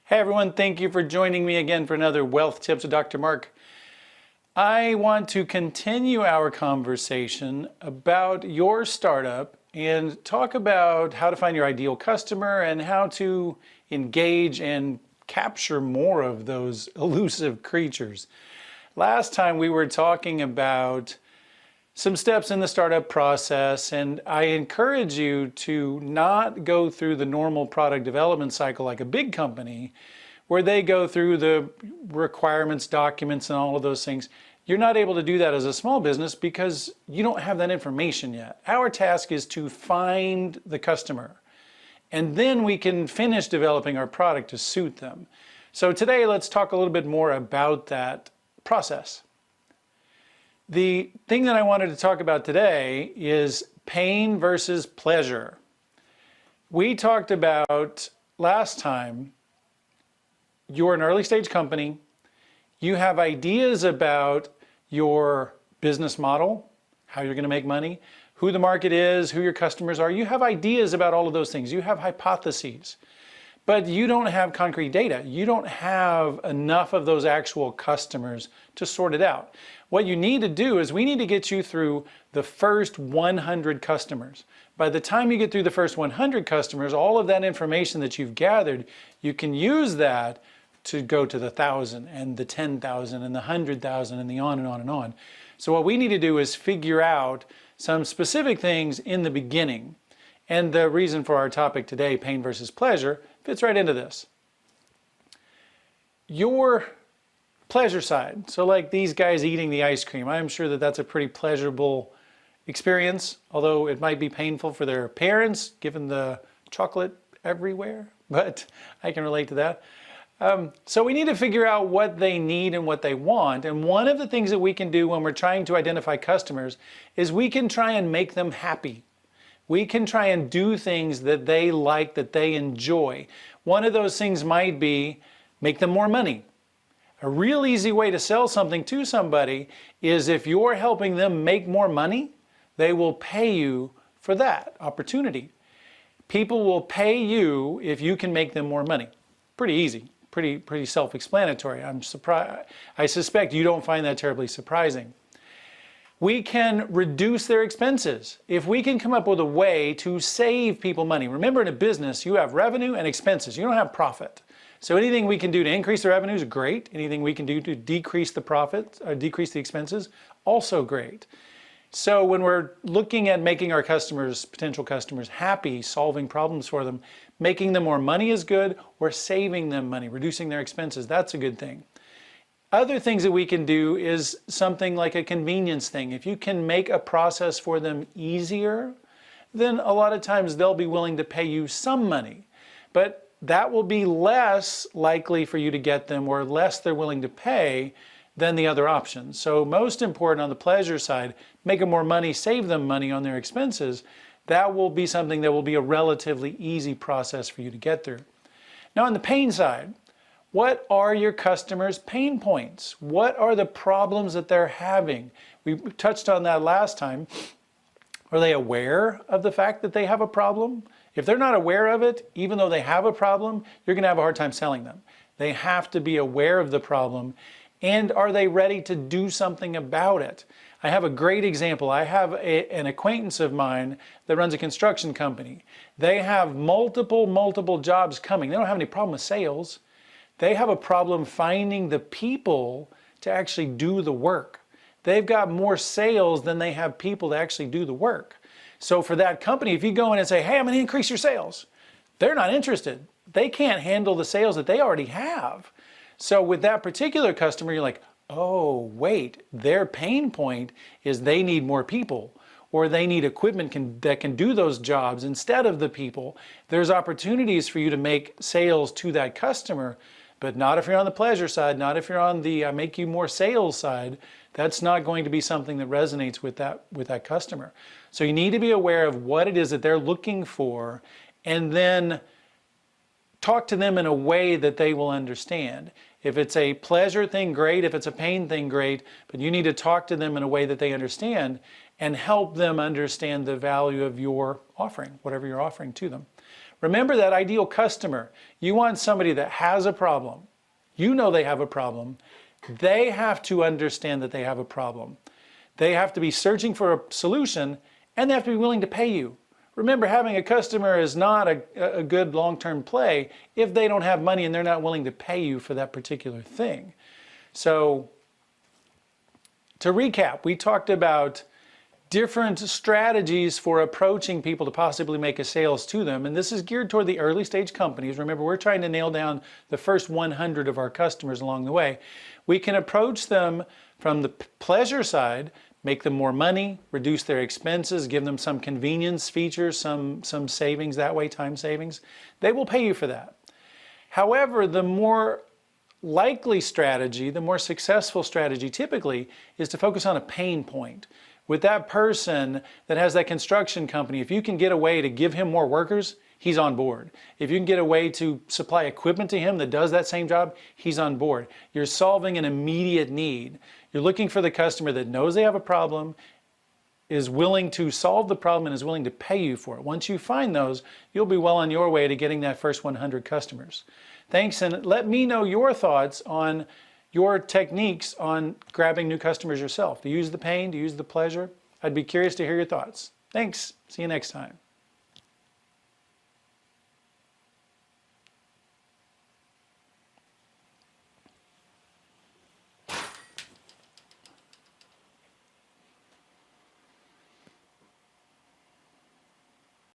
Hey everyone, thank you for joining me again for another Wealth Tips with Dr. Mark. I want to continue our conversation about your startup and talk about how to find your ideal customer and how to engage and capture more of those elusive creatures. Last time we were talking about some steps in the startup process, and I encourage you to not go through the normal product development cycle like a big company where they go through the requirements, documents, and all of those things. You're not able to do that as a small business because you don't have that information yet. Our task is to find the customer, and then we can finish developing our product to suit them. So today, let's talk a little bit more about that process. The thing that I wanted to talk about today is pain versus pleasure. We talked about last time, you're an early stage company, you have ideas about your business model, how you're going to make money, who the market is, who your customers are. You have ideas about all of those things. You have hypotheses, but you don't have concrete data. You don't have enough of those actual customers to sort it out. What you need to do is we need to get you through the first 100 customers. By the time you get through the first 100 customers, all of that information that you've gathered, you can use that to go to the 1,000 and the 10,000 and the 100,000 and the on and on and on. So what we need to do is figure out some specific things in the beginning. And the reason for our topic today, pain versus pleasure, fits right into this. Your pleasure side, so like these guys eating the ice cream, I'm sure that that's a pretty pleasurable experience, although it might be painful for their parents given the chocolate everywhere, but I can relate to that. So we need to figure out what they need and what they want. And one of the things that we can do when we're trying to identify customers is we can try and make them happy. We can try and do things that they like, that they enjoy. One of those things might be make them more money. A real easy way to sell something to somebody is if you're helping them make more money, they will pay you for that opportunity. People will pay you if you can make them more money. Pretty easy, pretty self-explanatory. I suspect you don't find that terribly surprising. We can reduce their expenses. If we can come up with a way to save people money. Remember, in a business, you have revenue and expenses. You don't have profit. So anything we can do to increase the revenue is great. Anything we can do to decrease the profit or decrease the expenses, also great. So when we're looking at making our customers, potential customers, happy, solving problems for them, making them more money is good, or saving them money, reducing their expenses, that's a good thing. Other things that we can do is something like a convenience thing. If you can make a process for them easier, then a lot of times they'll be willing to pay you some money. But that will be less likely for you to get them, or less they're willing to pay than the other options. So most important on the pleasure side, make them more money, save them money on their expenses. That will be something that will be a relatively easy process for you to get through. Now on the pain side, what are your customers' pain points? What are the problems that they're having? We touched on that last time. Are they aware of the fact that they have a problem? If they're not aware of it, even though they have a problem, you're going to have a hard time selling them. They have to be aware of the problem. And are they ready to do something about it? I have a great example. I have an acquaintance of mine that runs a construction company. They have multiple jobs coming. They don't have any problem with sales. They have a problem finding the people to actually do the work. They've got more sales than they have people to actually do the work. So for that company, if you go in and say, hey, I'm going to increase your sales, they're not interested. They can't handle the sales that they already have. So with that particular customer, you're like, oh, wait, their pain point is they need more people, or they need equipment that can do those jobs instead of the people. There's opportunities for you to make sales to that customer, but not if you're on the pleasure side, not if you're on the make you more sales side. That's not going to be something that resonates with that customer. So you need to be aware of what it is that they're looking for, and then talk to them in a way that they will understand. If it's a pleasure thing, great. If it's a pain thing, great. But you need to talk to them in a way that they understand and help them understand the value of your offering, whatever you're offering to them. Remember that ideal customer. You want somebody that has a problem. You know they have a problem. They have to understand that they have a problem. They have to be searching for a solution, and they have to be willing to pay you. Remember, having a customer is not a good long-term play if they don't have money and they're not willing to pay you for that particular thing. So, to recap, we talked about different strategies for approaching people to possibly make a sales to them. And this is geared toward the early stage companies. Remember, we're trying to nail down the first 100 of our customers along the way. We can approach them from the pleasure side, make them more money, reduce their expenses, give them some convenience features, some savings that way, time savings. They will pay you for that. However, the more likely strategy, the more successful strategy typically is to focus on a pain point. With that person that has that construction company, if you can get a way to give him more workers, he's on board. If you can get a way to supply equipment to him that does that same job, he's on board. You're solving an immediate need. You're looking for the customer that knows they have a problem, is willing to solve the problem, and is willing to pay you for it. Once you find those, you'll be well on your way to getting that first 100 customers. Thanks, and let me know your thoughts on your techniques on grabbing new customers yourself. To use the pain, to use the pleasure. I'd be curious to hear your thoughts. Thanks. See you next time.